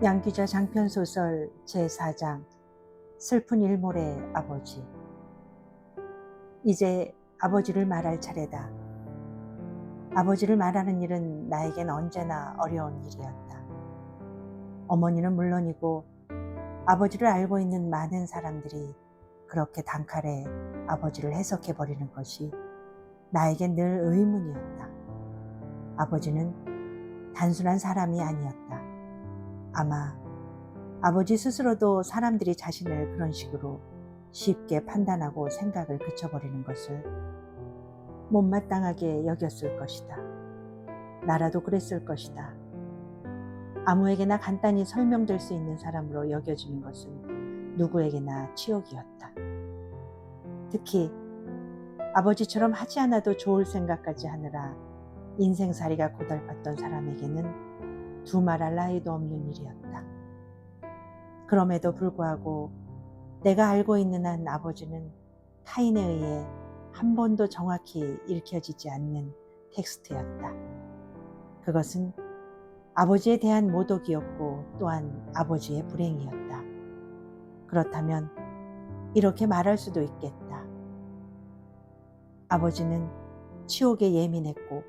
양귀자 장편소설 제4장 슬픈 일몰의 아버지. 이제 아버지를 말할 차례다. 아버지를 말하는 일은 나에겐 언제나 어려운 일이었다. 어머니는 물론이고 아버지를 알고 있는 많은 사람들이 그렇게 단칼에 아버지를 해석해버리는 것이 나에겐 늘 의문이었다. 아버지는 단순한 사람이 아니었다. 아마 아버지 스스로도 사람들이 자신을 그런 식으로 쉽게 판단하고 생각을 그쳐버리는 것을 못마땅하게 여겼을 것이다. 나라도 그랬을 것이다. 아무에게나 간단히 설명될 수 있는 사람으로 여겨지는 것은 누구에게나 치욕이었다. 특히 아버지처럼 하지 않아도 좋을 생각까지 하느라 인생살이가 고달팠던 사람에게는 두말할 나위도 없는 일이었다. 그럼에도 불구하고 내가 알고 있는 한 아버지는 타인에 의해 한 번도 정확히 읽혀지지 않는 텍스트였다. 그것은 아버지에 대한 모독이었고 또한 아버지의 불행이었다. 그렇다면 이렇게 말할 수도 있겠다. 아버지는 치욕에 예민했고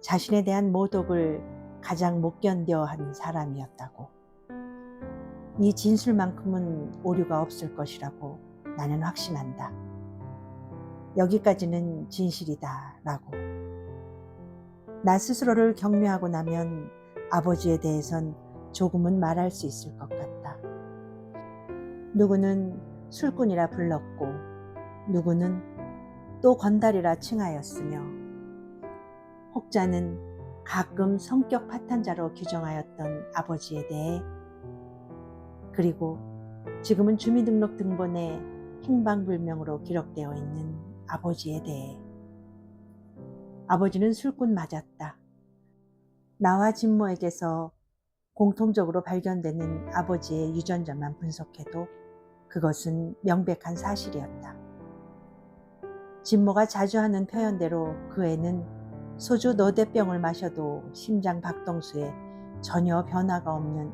자신에 대한 모독을 가장 못 견뎌한 사람이었다고. 이 진술만큼은 오류가 없을 것이라고 나는 확신한다. 여기까지는 진실이다 라고. 나 스스로를 격려하고 나면 아버지에 대해선 조금은 말할 수 있을 것 같다. 누구는 술꾼이라 불렀고 누구는 또 건달이라 칭하였으며 혹자는 가끔 성격 파탄자로 규정하였던 아버지에 대해, 그리고 지금은 주민등록 등본에 행방불명으로 기록되어 있는 아버지에 대해. 아버지는 술꾼 맞았다. 나와 진모에게서 공통적으로 발견되는 아버지의 유전자만 분석해도 그것은 명백한 사실이었다. 진모가 자주 하는 표현대로 그 애는 소주 너댓 병을 마셔도 심장 박동수에 전혀 변화가 없는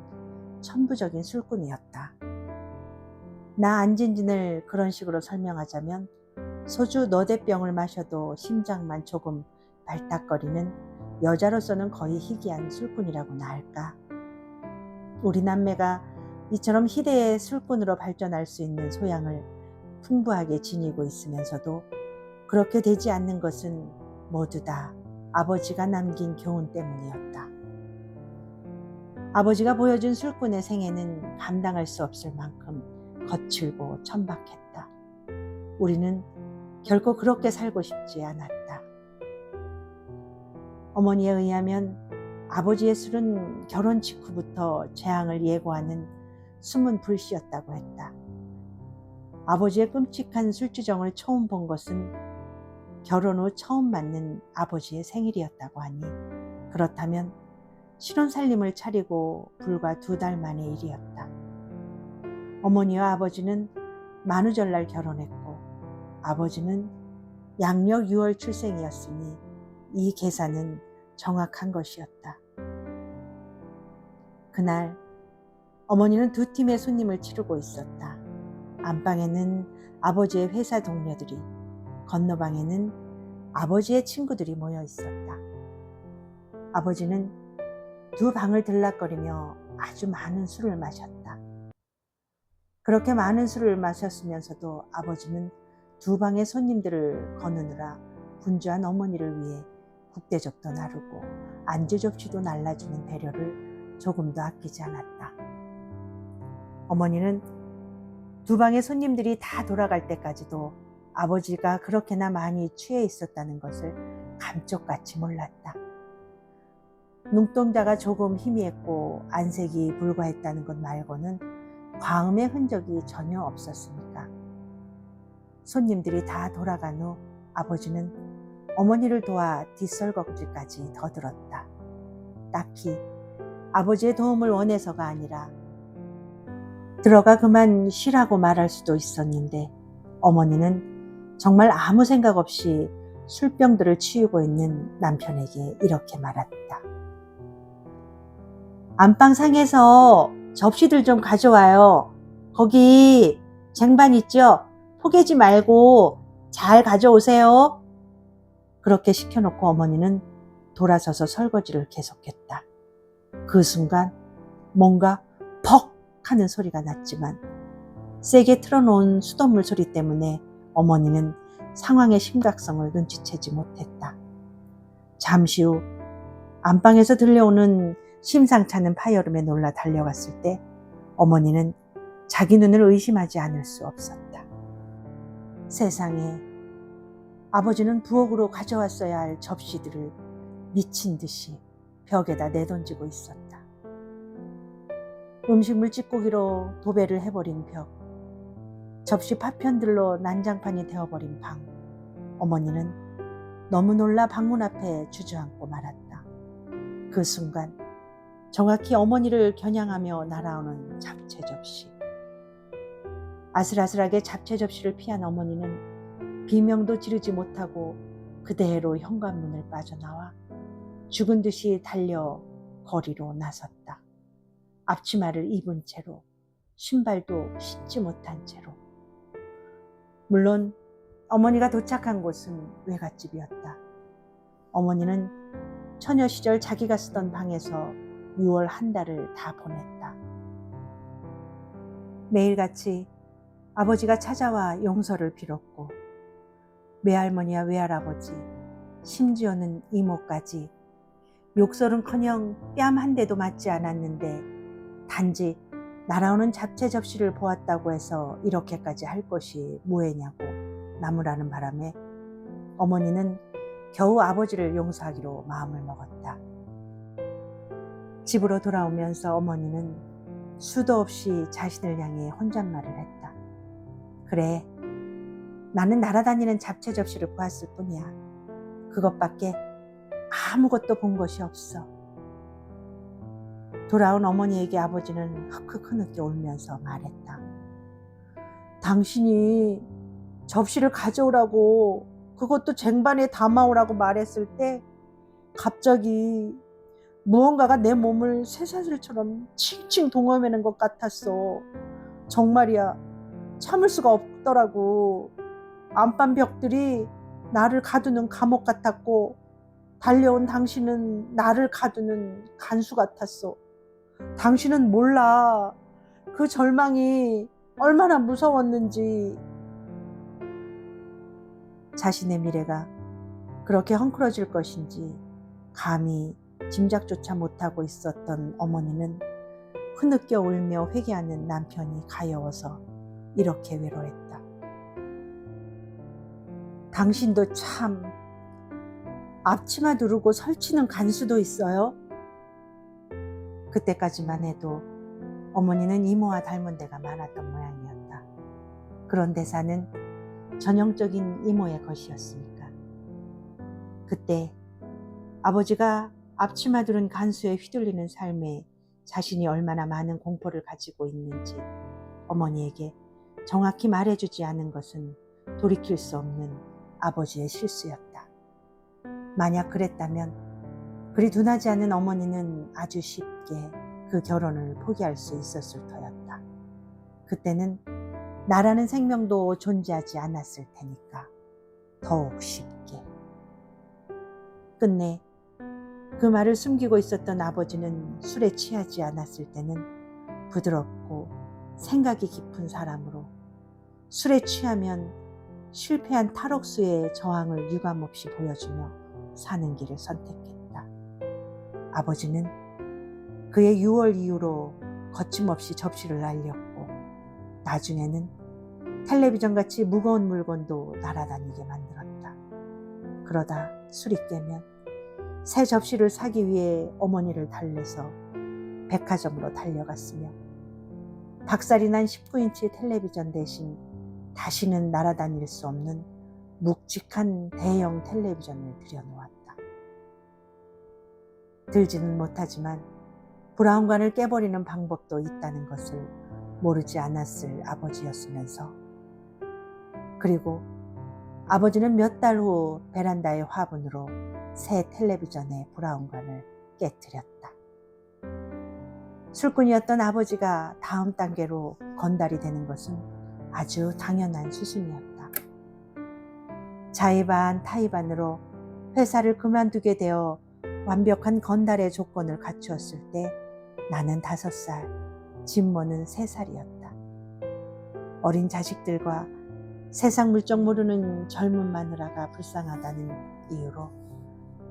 천부적인 술꾼이었다. 나 안진진을 그런 식으로 설명하자면 소주 너댓 병을 마셔도 심장만 조금 발딱거리는 여자로서는 거의 희귀한 술꾼이라고나 할까. 우리 남매가 이처럼 희대의 술꾼으로 발전할 수 있는 소양을 풍부하게 지니고 있으면서도 그렇게 되지 않는 것은 모두 다 아버지가 남긴 교훈 때문이었다. 아버지가 보여준 술꾼의 생애는 감당할 수 없을 만큼 거칠고 천박했다. 우리는 결코 그렇게 살고 싶지 않았다. 어머니에 의하면 아버지의 술은 결혼 직후부터 재앙을 예고하는 숨은 불씨였다고 했다. 아버지의 끔찍한 술주정을 처음 본 것은 결혼 후 처음 맞는 아버지의 생일이었다고 하니, 그렇다면 신혼살림을 차리고 불과 2달 만의 일이었다. 어머니와 아버지는 만우절날 결혼했고 아버지는 양력 6월 출생이었으니 이 계산은 정확한 것이었다. 그날 어머니는 2팀의 손님을 치르고 있었다. 안방에는 아버지의 회사 동료들이, 건너방에는 아버지의 친구들이 모여 있었다. 아버지는 2 방을 들락거리며 아주 많은 술을 마셨다. 그렇게 많은 술을 마셨으면서도 아버지는 2 방의 손님들을 거느느라 분주한 어머니를 위해 국대접도 나르고 안주 접시도 날라주는 배려를 조금도 아끼지 않았다. 어머니는 2 방의 손님들이 다 돌아갈 때까지도 아버지가 그렇게나 많이 취해 있었다는 것을 감쪽같이 몰랐다. 눈동자가 조금 희미했고 안색이 불과했다는 것 말고는 과음의 흔적이 전혀 없었으니까. 손님들이 다 돌아간 후 아버지는 어머니를 도와 뒷설거지까지 더 들었다. 딱히 아버지의 도움을 원해서가 아니라 들어가 그만 쉬라고 말할 수도 있었는데 어머니는 정말 아무 생각 없이 술병들을 치우고 있는 남편에게 이렇게 말했다. 안방상에서 접시들 좀 가져와요. 거기 쟁반 있죠? 포개지 말고 잘 가져오세요. 그렇게 시켜놓고 어머니는 돌아서서 설거지를 계속했다. 그 순간 뭔가 퍽 하는 소리가 났지만 세게 틀어놓은 수돗물 소리 때문에 어머니는 상황의 심각성을 눈치채지 못했다. 잠시 후 안방에서 들려오는 심상찮은 파열음에 놀라 달려갔을 때 어머니는 자기 눈을 의심하지 않을 수 없었다. 세상에, 아버지는 부엌으로 가져왔어야 할 접시들을 미친 듯이 벽에다 내던지고 있었다. 음식물 찌꺼기로 도배를 해버린 벽, 접시 파편들로 난장판이 되어버린 방. 어머니는 너무 놀라 방문 앞에 주저앉고 말았다. 그 순간 정확히 어머니를 겨냥하며 날아오는 잡채 접시. 아슬아슬하게 잡채 접시를 피한 어머니는 비명도 지르지 못하고 그대로 현관문을 빠져나와 죽은 듯이 달려 거리로 나섰다. 앞치마를 입은 채로, 신발도 신지 못한 채로. 물론 어머니가 도착한 곳은 외갓집이었다. 어머니는 처녀 시절 자기가 쓰던 방에서 6월 한 달을 다 보냈다. 매일같이 아버지가 찾아와 용서를 빌었고 외할머니와 외할아버지, 심지어는 이모까지 욕설은커녕 뺨 한 대도 맞지 않았는데 단지 날아오는 잡채 접시를 보았다고 해서 이렇게까지 할 것이 뭐했냐고 나무라는 바람에 어머니는 겨우 아버지를 용서하기로 마음을 먹었다. 집으로 돌아오면서 어머니는 수도 없이 자신을 향해 혼잣말을 했다. 그래, 나는 날아다니는 잡채 접시를 보았을 뿐이야. 그것밖에 아무것도 본 것이 없어. 돌아온 어머니에게 아버지는 흑흑 흐느껴 울면서 말했다. 당신이 접시를 가져오라고, 그것도 쟁반에 담아오라고 말했을 때 갑자기 무언가가 내 몸을 쇠사슬처럼 칭칭 동여매는 것 같았어. 정말이야. 참을 수가 없더라고. 안방 벽들이 나를 가두는 감옥 같았고 달려온 당신은 나를 가두는 간수 같았어. 당신은 몰라. 그 절망이 얼마나 무서웠는지. 자신의 미래가 그렇게 헝클어질 것인지 감히 짐작조차 못하고 있었던 어머니는 흐느껴 울며 회개하는 남편이 가여워서 이렇게 외로했다. 당신도 참 앞치마 두르고 설치는 간수도 있어요? 그때까지만 해도 어머니는 이모와 닮은 데가 많았던 모양이었다. 그런 대사는 전형적인 이모의 것이었으니까. 그때 아버지가 앞치마 두른 간수에 휘둘리는 삶에 자신이 얼마나 많은 공포를 가지고 있는지 어머니에게 정확히 말해주지 않은 것은 돌이킬 수 없는 아버지의 실수였다. 만약 그랬다면 그리 둔하지 않은 어머니는 아주 쉽게 그 결혼을 포기할 수 있었을 터였다. 그때는 나라는 생명도 존재하지 않았을 테니까 더욱 쉽게. 끝내 그 말을 숨기고 있었던 아버지는 술에 취하지 않았을 때는 부드럽고 생각이 깊은 사람으로, 술에 취하면 실패한 탈옥수의 저항을 유감없이 보여주며 사는 길을 선택했다. 아버지는 그의 6월 이후로 거침없이 접시를 날렸고 나중에는 텔레비전같이 무거운 물건도 날아다니게 만들었다. 그러다 술이 깨면 새 접시를 사기 위해 어머니를 달래서 백화점으로 달려갔으며 박살이 난 19인치 텔레비전 대신 다시는 날아다닐 수 없는 묵직한 대형 텔레비전을 들여놓았다. 들지는 못하지만 브라운관을 깨버리는 방법도 있다는 것을 모르지 않았을 아버지였으면서, 그리고 아버지는 몇 달 후 베란다의 화분으로 새 텔레비전의 브라운관을 깨뜨렸다. 술꾼이었던 아버지가 다음 단계로 건달이 되는 것은 아주 당연한 수순이었다. 자의반 타의반으로 회사를 그만두게 되어 완벽한 건달의 조건을 갖추었을 때 나는 5살, 진모는 3살이었다. 어린 자식들과 세상 물정 모르는 젊은 마누라가 불쌍하다는 이유로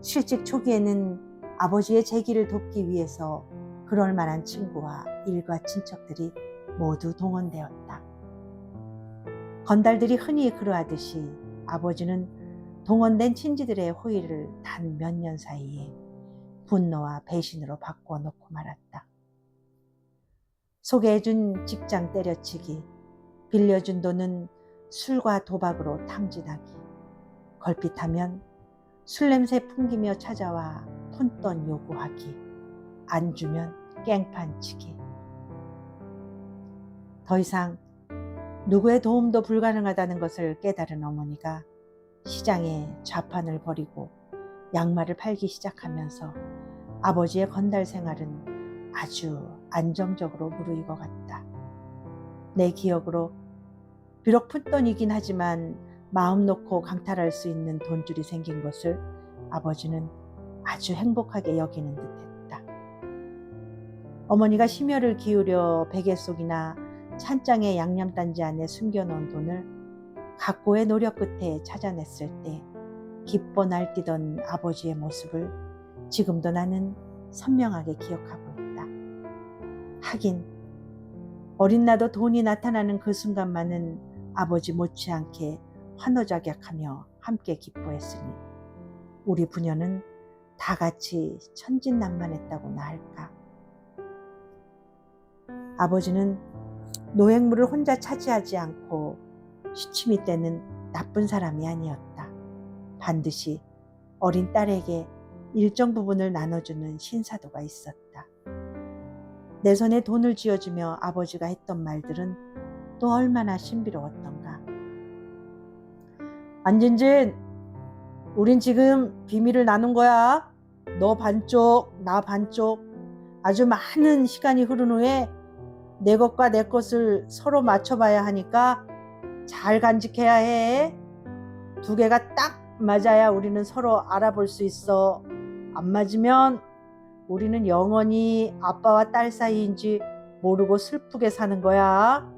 실직 초기에는 아버지의 재기를 돕기 위해서 그럴 만한 친구와 일가 친척들이 모두 동원되었다. 건달들이 흔히 그러하듯이 아버지는 동원된 친지들의 호의를 단 몇 년 사이에 분노와 배신으로 바꾸어 놓고 말았다. 소개해준 직장 때려치기, 빌려준 돈은 술과 도박으로 탕진하기, 걸핏하면 술 냄새 풍기며 찾아와 푼돈 요구하기, 안 주면 깽판치기. 더 이상 누구의 도움도 불가능하다는 것을 깨달은 어머니가 시장에 좌판을 벌이고 양말을 팔기 시작하면서 아버지의 건달 생활은 아주 안정적으로 무르익어갔다. 내 기억으로 비록 푼돈이긴 하지만 마음 놓고 강탈할 수 있는 돈줄이 생긴 것을 아버지는 아주 행복하게 여기는 듯했다. 어머니가 심혈을 기울여 베개 속이나 찬장의 양념단지 안에 숨겨놓은 돈을 각고의 노력 끝에 찾아냈을 때 기뻐 날뛰던 아버지의 모습을 지금도 나는 선명하게 기억하고 있다. 하긴 어린 나도 돈이 나타나는 그 순간만은 아버지 못지않게 환호작약하며 함께 기뻐했으니 우리 부녀는 다 같이 천진난만했다고나 할까. 아버지는 노획물을 혼자 차지하지 않고 시치미 때는 나쁜 사람이 아니었다. 반드시 어린 딸에게 일정 부분을 나눠주는 신사도가 있었다. 내 손에 돈을 쥐어주며 아버지가 했던 말들은 또 얼마나 신비로웠던가. 안진진, 우린 지금 비밀을 나눈 거야. 너 반쪽, 나 반쪽. 아주 많은 시간이 흐른 후에 내 것과 내 것을 서로 맞춰봐야 하니까 잘 간직해야 해. 2개가 딱 맞아야 우리는 서로 알아볼 수 있어. 안 맞으면 우리는 영원히 아빠와 딸 사이인지 모르고 슬프게 사는 거야.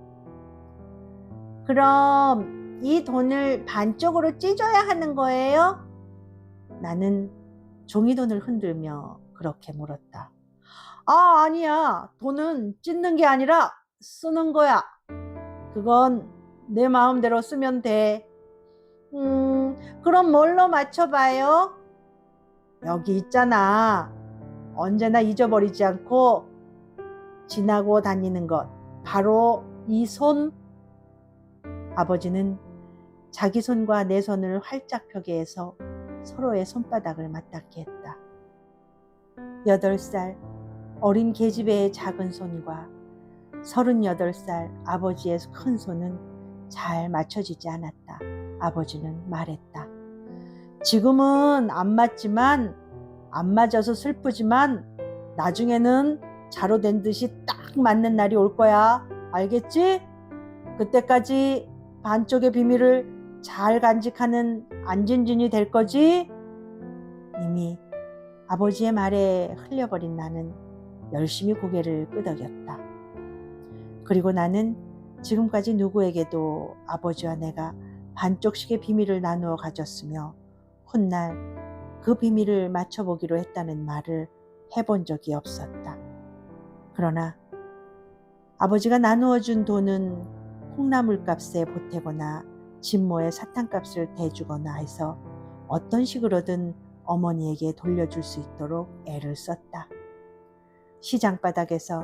그럼 이 돈을 반쪽으로 찢어야 하는 거예요? 나는 종이돈을 흔들며 그렇게 물었다. 아니야. 돈은 찢는 게 아니라 쓰는 거야. 그건 내 마음대로 쓰면 돼. 그럼 뭘로 맞춰봐요? 여기 있잖아. 언제나 잊어버리지 않고 지나고 다니는 것. 바로 이 손. 아버지는 자기 손과 내 손을 활짝 펴게 해서 서로의 손바닥을 맞닿게 했다. 8살 어린 계집애의 작은 손과 38살 아버지의 큰 손은 잘 맞춰지지 않았다. 아버지는 말했다. 지금은 안 맞지만, 안 맞아서 슬프지만 나중에는 자로 된 듯이 딱 맞는 날이 올 거야. 알겠지? 그때까지 반쪽의 비밀을 잘 간직하는 안진진이 될 거지? 이미 아버지의 말에 흘려버린 나는 열심히 고개를 끄덕였다. 그리고 나는 지금까지 누구에게도 아버지와 내가 반쪽씩의 비밀을 나누어 가졌으며 훗날 그 비밀을 맞춰보기로 했다는 말을 해본 적이 없었다. 그러나 아버지가 나누어준 돈은 콩나물값에 보태거나 진모의 사탕값을 대주거나 해서 어떤 식으로든 어머니에게 돌려줄 수 있도록 애를 썼다. 시장바닥에서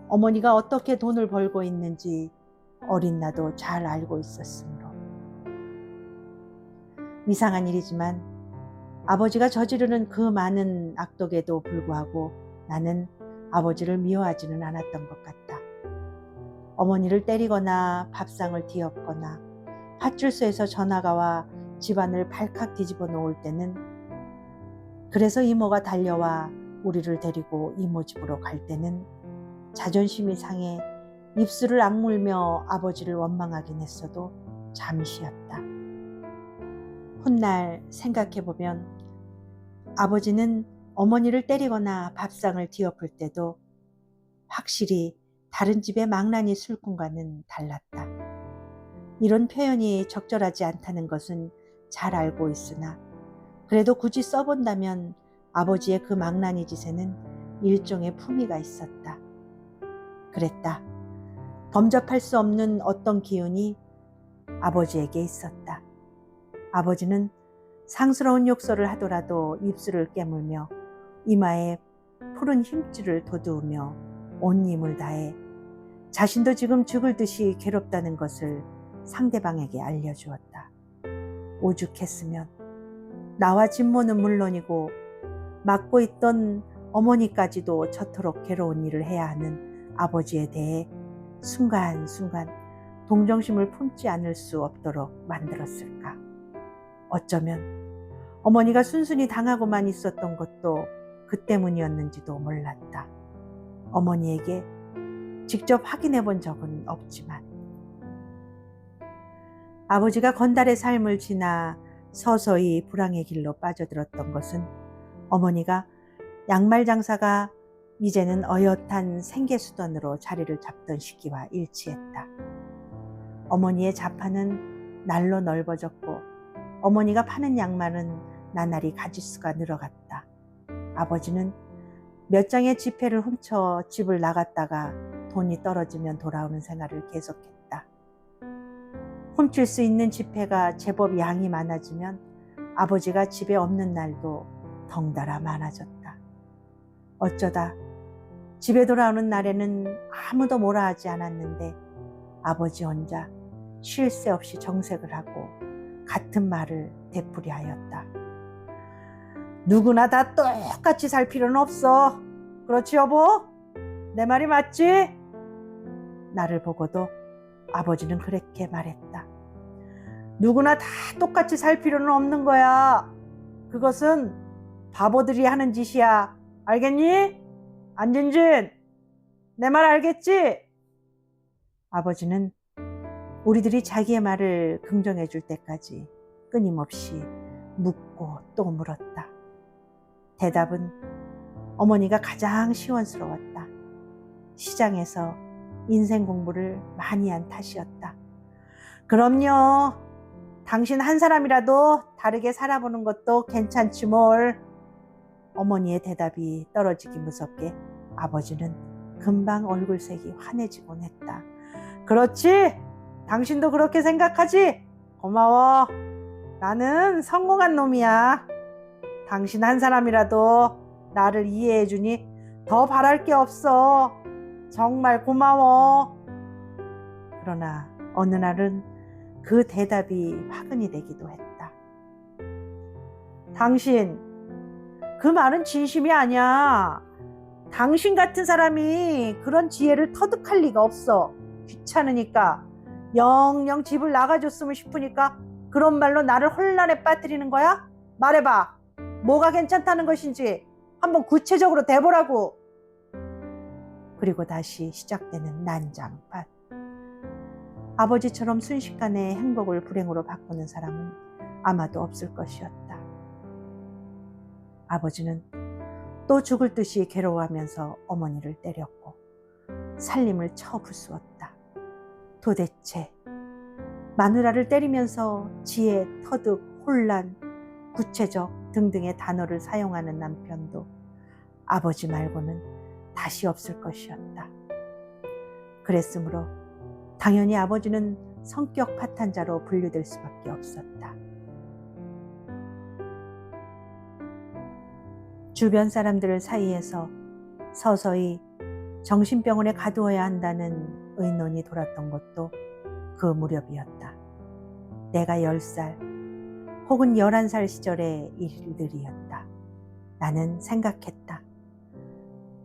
어머니가 어떻게 돈을 벌고 있는지 어린 나도 잘 알고 있었으므로. 이상한 일이지만 아버지가 저지르는 그 많은 악독에도 불구하고 나는 아버지를 미워하지는 않았던 것 같다. 어머니를 때리거나 밥상을 뒤엎거나 팥줄소에서 전화가 와 집안을 발칵 뒤집어 놓을 때는, 그래서 이모가 달려와 우리를 데리고 이모 집으로 갈 때는 자존심이 상해 입술을 악물며 아버지를 원망하긴 했어도 잠시였다. 훗날 생각해보면 아버지는 어머니를 때리거나 밥상을 뒤엎을 때도 확실히 다른 집의 망나니 술꾼과는 달랐다. 이런 표현이 적절하지 않다는 것은 잘 알고 있으나 그래도 굳이 써본다면 아버지의 그 망나니 짓에는 일종의 품위가 있었다. 그랬다. 범접할 수 없는 어떤 기운이 아버지에게 있었다. 아버지는 상스러운 욕설을 하더라도 입술을 깨물며 이마에 푸른 힘줄을 돋우며 온 힘을 다해 자신도 지금 죽을 듯이 괴롭다는 것을 상대방에게 알려주었다. 오죽했으면 나와 진모는 물론이고 맡고 있던 어머니까지도 저토록 괴로운 일을 해야 하는 아버지에 대해 순간순간 동정심을 품지 않을 수 없도록 만들었을까. 어쩌면 어머니가 순순히 당하고만 있었던 것도 그 때문이었는지도 몰랐다. 어머니에게 직접 확인해 본 적은 없지만 아버지가 건달의 삶을 지나 서서히 불황의 길로 빠져들었던 것은 어머니가 양말 장사가 이제는 어엿한 생계수단으로 자리를 잡던 시기와 일치했다. 어머니의 자판은 날로 넓어졌고 어머니가 파는 양말은 나날이 가짓수가 늘어갔다. 아버지는 몇 장의 지폐를 훔쳐 집을 나갔다가 돈이 떨어지면 돌아오는 생활을 계속했다. 훔칠 수 있는 지폐가 제법 양이 많아지면 아버지가 집에 없는 날도 덩달아 많아졌다. 어쩌다 집에 돌아오는 날에는 아무도 뭐라 하지 않았는데 아버지 혼자 쉴 새 없이 정색을 하고 같은 말을 되풀이하였다. 누구나 다 똑같이 살 필요는 없어. 그렇지 여보? 내 말이 맞지? 나를 보고도 아버지는 그렇게 말했다. 누구나 다 똑같이 살 필요는 없는 거야. 그것은 바보들이 하는 짓이야. 알겠니? 안진진, 내 말 알겠지? 아버지는 우리들이 자기의 말을 긍정해 줄 때까지 끊임없이 묻고 또 물었다. 대답은 어머니가 가장 시원스러웠다. 시장에서 인생 공부를 많이 한 탓이었다. 그럼요. 당신 한 사람이라도 다르게 살아보는 것도 괜찮지 뭘. 어머니의 대답이 떨어지기 무섭게 아버지는 금방 얼굴색이 환해지곤 했다. 그렇지? 당신도 그렇게 생각하지? 고마워. 나는 성공한 놈이야. 당신 한 사람이라도 나를 이해해 주니 더 바랄 게 없어. 정말 고마워. 그러나 어느 날은 그 대답이 화근이 되기도 했다. 당신, 그 말은 진심이 아니야. 당신 같은 사람이 그런 지혜를 터득할 리가 없어. 귀찮으니까, 영영 집을 나가줬으면 싶으니까 그런 말로 나를 혼란에 빠뜨리는 거야? 말해봐. 뭐가 괜찮다는 것인지 한번 구체적으로 대보라고. 그리고 다시 시작되는 난장판. 아버지처럼 순식간에 행복을 불행으로 바꾸는 사람은 아마도 없을 것이었다. 아버지는 또 죽을 듯이 괴로워하면서 어머니를 때렸고 살림을 쳐부수었다. 도대체 마누라를 때리면서 지혜, 터득, 혼란, 구체적 등등의 단어를 사용하는 남편도 아버지 말고는 다시 없을 것이었다. 그랬으므로 당연히 아버지는 성격 파탄자로 분류될 수밖에 없었다. 주변 사람들 사이에서 서서히 정신병원에 가두어야 한다는 의논이 돌았던 것도 그 무렵이었다. 내가 10살 혹은 11살 시절의 일들이었다. 나는 생각했다.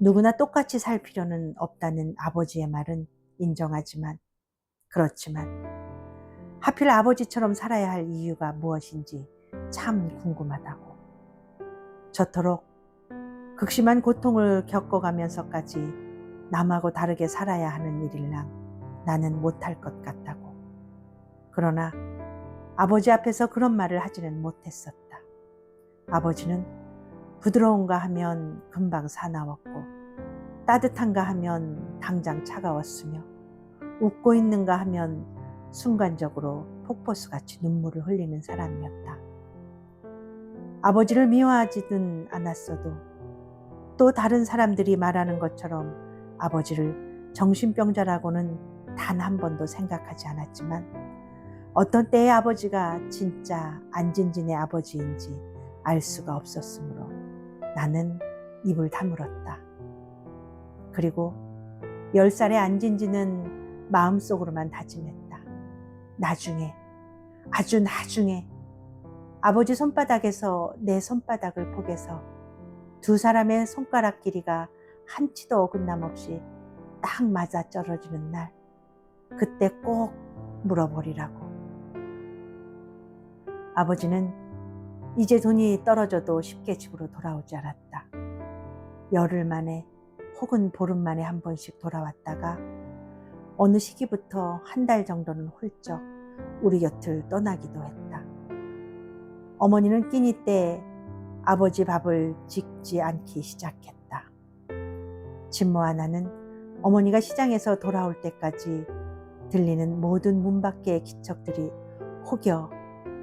누구나 똑같이 살 필요는 없다는 아버지의 말은 인정하지만 그렇지만 하필 아버지처럼 살아야 할 이유가 무엇인지 참 궁금하다고. 저토록 극심한 고통을 겪어가면서까지 남하고 다르게 살아야 하는 일일랑 나는 못할 것 같다고. 그러나 아버지 앞에서 그런 말을 하지는 못했었다. 아버지는 부드러운가 하면 금방 사나웠고 따뜻한가 하면 당장 차가웠으며 웃고 있는가 하면 순간적으로 폭포수같이 눈물을 흘리는 사람이었다. 아버지를 미워하지는 않았어도 또 다른 사람들이 말하는 것처럼 아버지를 정신병자라고는 단 한 번도 생각하지 않았지만 어떤 때의 아버지가 진짜 안진진의 아버지인지 알 수가 없었으므로 나는 입을 다물었다. 그리고 10살의 안진진은 마음속으로만 다짐했다. 나중에, 아주 나중에 아버지 손바닥에서 내 손바닥을 포개서 두 사람의 손가락 길이가 한치도 어긋남 없이 딱 맞아 떨어지는 날, 그때 꼭 물어보리라고. 아버지는 이제 돈이 떨어져도 쉽게 집으로 돌아오지 않았다. 열흘 만에 혹은 보름 만에 한 번씩 돌아왔다가 어느 시기부터 한 달 정도는 훌쩍 우리 곁을 떠나기도 했다. 어머니는 끼니 때 아버지 밥을 짓지 않기 시작했다. 진모 하나는 어머니가 시장에서 돌아올 때까지 들리는 모든 문 밖의 기척들이 혹여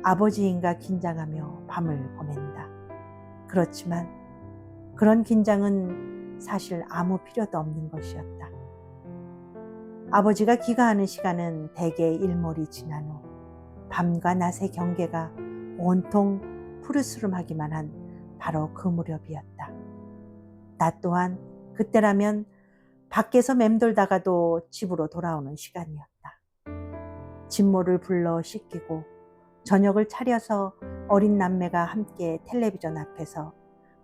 아버지인가 긴장하며 밤을 보낸다. 그렇지만 그런 긴장은 사실 아무 필요도 없는 것이었다. 아버지가 귀가하는 시간은 대개 일몰이 지난 후 밤과 낮의 경계가 온통 푸르스름하기만 한 바로 그 무렵이었다. 나 또한 그때라면 밖에서 맴돌다가도 집으로 돌아오는 시간이었다. 진모를 불러 씻기고 저녁을 차려서 어린 남매가 함께 텔레비전 앞에서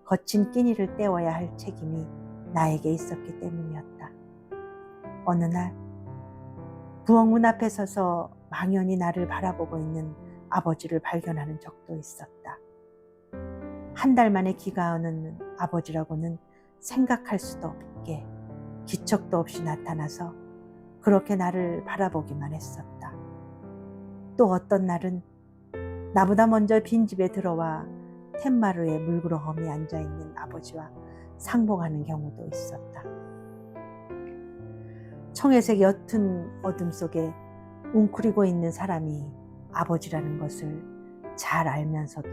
거친 끼니를 때워야 할 책임이 나에게 있었기 때문이었다. 어느 날 부엌문 앞에 서서 망연히 나를 바라보고 있는 아버지를 발견하는 적도 있었다. 한 달 만에 귀가하는 아버지라고는 생각할 수도 없게 기척도 없이 나타나서 그렇게 나를 바라보기만 했었다. 또 어떤 날은 나보다 먼저 빈집에 들어와 텐마루에 물구렁엄히 앉아있는 아버지와 상봉하는 경우도 있었다. 청회색 옅은 어둠 속에 웅크리고 있는 사람이 아버지라는 것을 잘 알면서도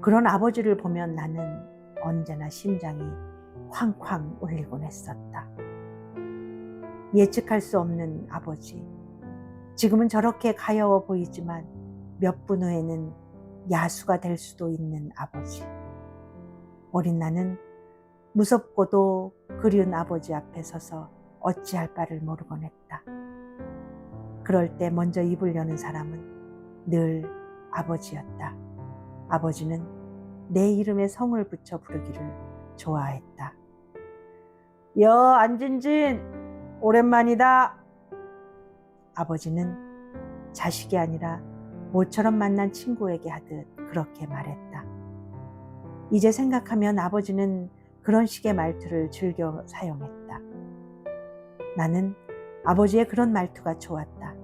그런 아버지를 보면 나는 언제나 심장이 쾅쾅 울리곤 했었다. 예측할 수 없는 아버지. 지금은 저렇게 가여워 보이지만 몇 분 후에는 야수가 될 수도 있는 아버지. 어린 나는 무섭고도 그리운 아버지 앞에 서서 어찌할 바를 모르곤 했다. 그럴 때 먼저 입을 여는 사람은 늘 아버지였다. 아버지는 내 이름에 성을 붙여 부르기를 좋아했다. 여 안진진, 오랜만이다. 아버지는 자식이 아니라 모처럼 만난 친구에게 하듯 그렇게 말했다. 이제 생각하면 아버지는 그런 식의 말투를 즐겨 사용했다. 나는 아버지의 그런 말투가 좋았다.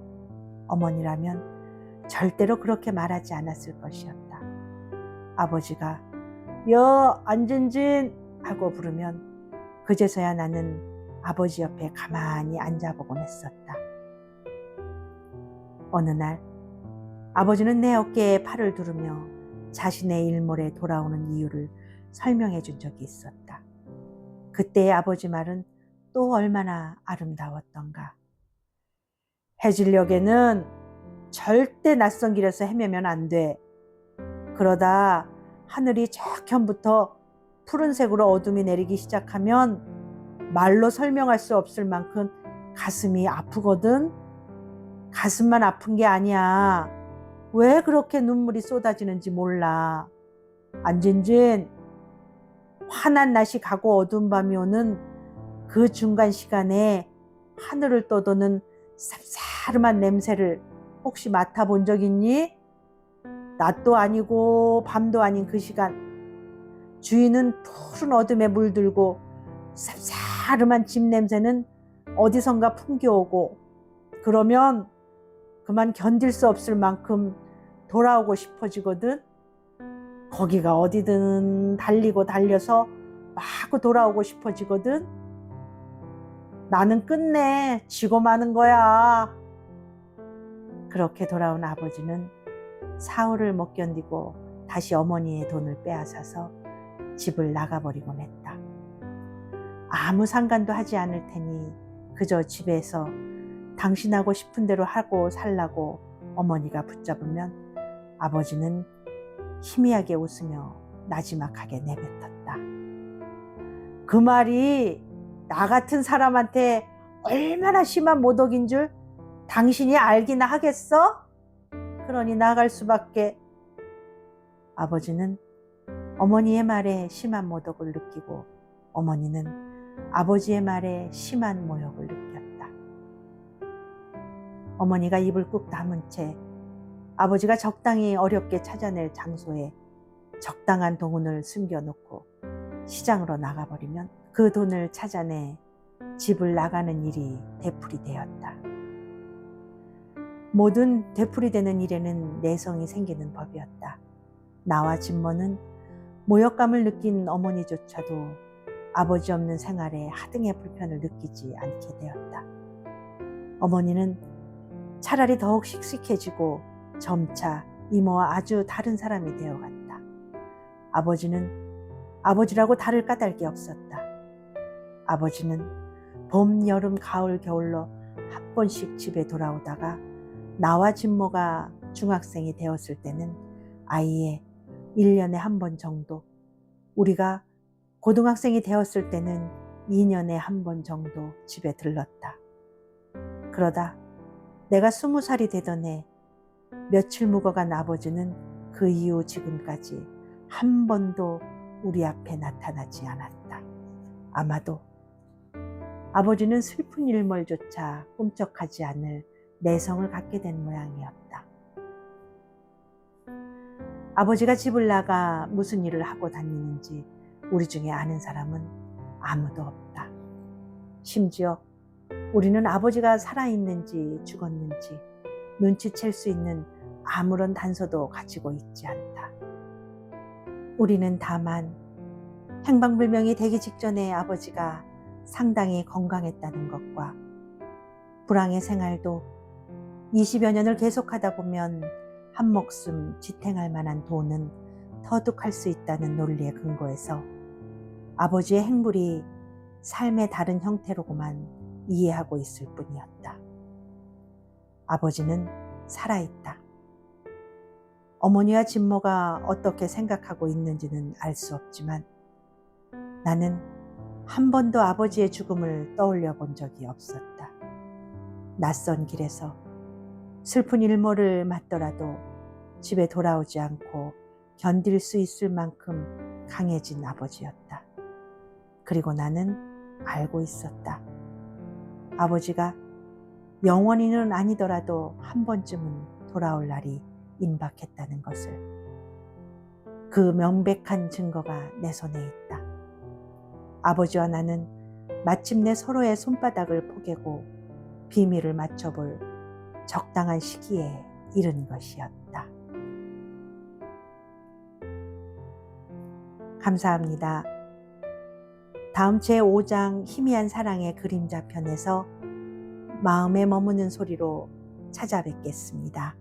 어머니라면 절대로 그렇게 말하지 않았을 것이었다. 아버지가 여 안진진 하고 부르면 그제서야 나는 아버지 옆에 가만히 앉아보곤 했었다. 어느 날 아버지는 내 어깨에 팔을 두르며 자신의 일몰에 돌아오는 이유를 설명해 준 적이 있었다. 그때의 아버지 말은 또 얼마나 아름다웠던가. 해질녘에는 절대 낯선 길에서 헤매면 안 돼. 그러다 하늘이 저편부터 푸른색으로 어둠이 내리기 시작하면 말로 설명할 수 없을 만큼 가슴이 아프거든. 가슴만 아픈 게 아니야. 왜 그렇게 눈물이 쏟아지는지 몰라. 안진진, 환한 낮이 가고 어두운 밤이 오는 그 중간 시간에 하늘을 떠도는 쌉싸름한 냄새를 혹시 맡아본 적 있니? 낮도 아니고 밤도 아닌 그 시간, 주인은 푸른 어둠에 물들고 파르만 집 냄새는 어디선가 풍겨오고, 그러면 그만 견딜 수 없을 만큼 돌아오고 싶어지거든. 거기가 어디든 달리고 달려서 마구 돌아오고 싶어지거든. 나는 끝내 지고 마는 거야. 그렇게 돌아온 아버지는 사흘을 못 견디고 다시 어머니의 돈을 빼앗아서 집을 나가버리곤 했다. 아무 상관도 하지 않을 테니 그저 집에서 당신하고 싶은 대로 하고 살라고 어머니가 붙잡으면 아버지는 희미하게 웃으며 나지막하게 내뱉었다. 그 말이 나 같은 사람한테 얼마나 심한 모독인 줄 당신이 알기나 하겠어? 그러니 나갈 수밖에. 아버지는 어머니의 말에 심한 모독을 느끼고 어머니는 아버지의 말에 심한 모욕을 느꼈다. 어머니가 입을 꾹 다문 채 아버지가 적당히 어렵게 찾아낼 장소에 적당한 돈을 숨겨놓고 시장으로 나가버리면 그 돈을 찾아내 집을 나가는 일이 되풀이되었다. 모든 되풀이되는 일에는 내성이 생기는 법이었다. 나와 진모는 모욕감을 느낀 어머니조차도 아버지 없는 생활에 하등의 불편을 느끼지 않게 되었다. 어머니는 차라리 더욱 씩씩해지고 점차 이모와 아주 다른 사람이 되어갔다. 아버지는 아버지라고 다를 까닭이 없었다. 아버지는 봄, 여름, 가을, 겨울로 한 번씩 집에 돌아오다가 나와 진모가 중학생이 되었을 때는 아이의 1년에 한 번 정도, 우리가 고등학생이 되었을 때는 2년에 한 번 정도 집에 들렀다. 그러다 내가 20살이 되던 해 며칠 묵어간 아버지는 그 이후 지금까지 한 번도 우리 앞에 나타나지 않았다. 아마도 아버지는 슬픈 일몰조차 꿈쩍하지 않을 내성을 갖게 된 모양이었다. 아버지가 집을 나가 무슨 일을 하고 다니는지 우리 중에 아는 사람은 아무도 없다. 심지어 우리는 아버지가 살아있는지 죽었는지 눈치챌 수 있는 아무런 단서도 가지고 있지 않다. 우리는 다만 행방불명이 되기 직전에 아버지가 상당히 건강했다는 것과 불황의 생활도 20여 년을 계속하다 보면 한 목숨 지탱할 만한 돈은 터득할 수 있다는 논리에 근거해서 아버지의 행불이 삶의 다른 형태로고만 이해하고 있을 뿐이었다. 아버지는 살아있다. 어머니와 진모가 어떻게 생각하고 있는지는 알 수 없지만 나는 한 번도 아버지의 죽음을 떠올려 본 적이 없었다. 낯선 길에서 슬픈 일몰을 맞더라도 집에 돌아오지 않고 견딜 수 있을 만큼 강해진 아버지였다. 그리고 나는 알고 있었다. 아버지가 영원히는 아니더라도 한 번쯤은 돌아올 날이 임박했다는 것을. 그 명백한 증거가 내 손에 있다. 아버지와 나는 마침내 서로의 손바닥을 포개고 비밀을 맞춰볼 적당한 시기에 이른 것이었다. 감사합니다. 다음 제5장 희미한 사랑의 그림자 편에서 마음에 머무는 소리로 찾아뵙겠습니다.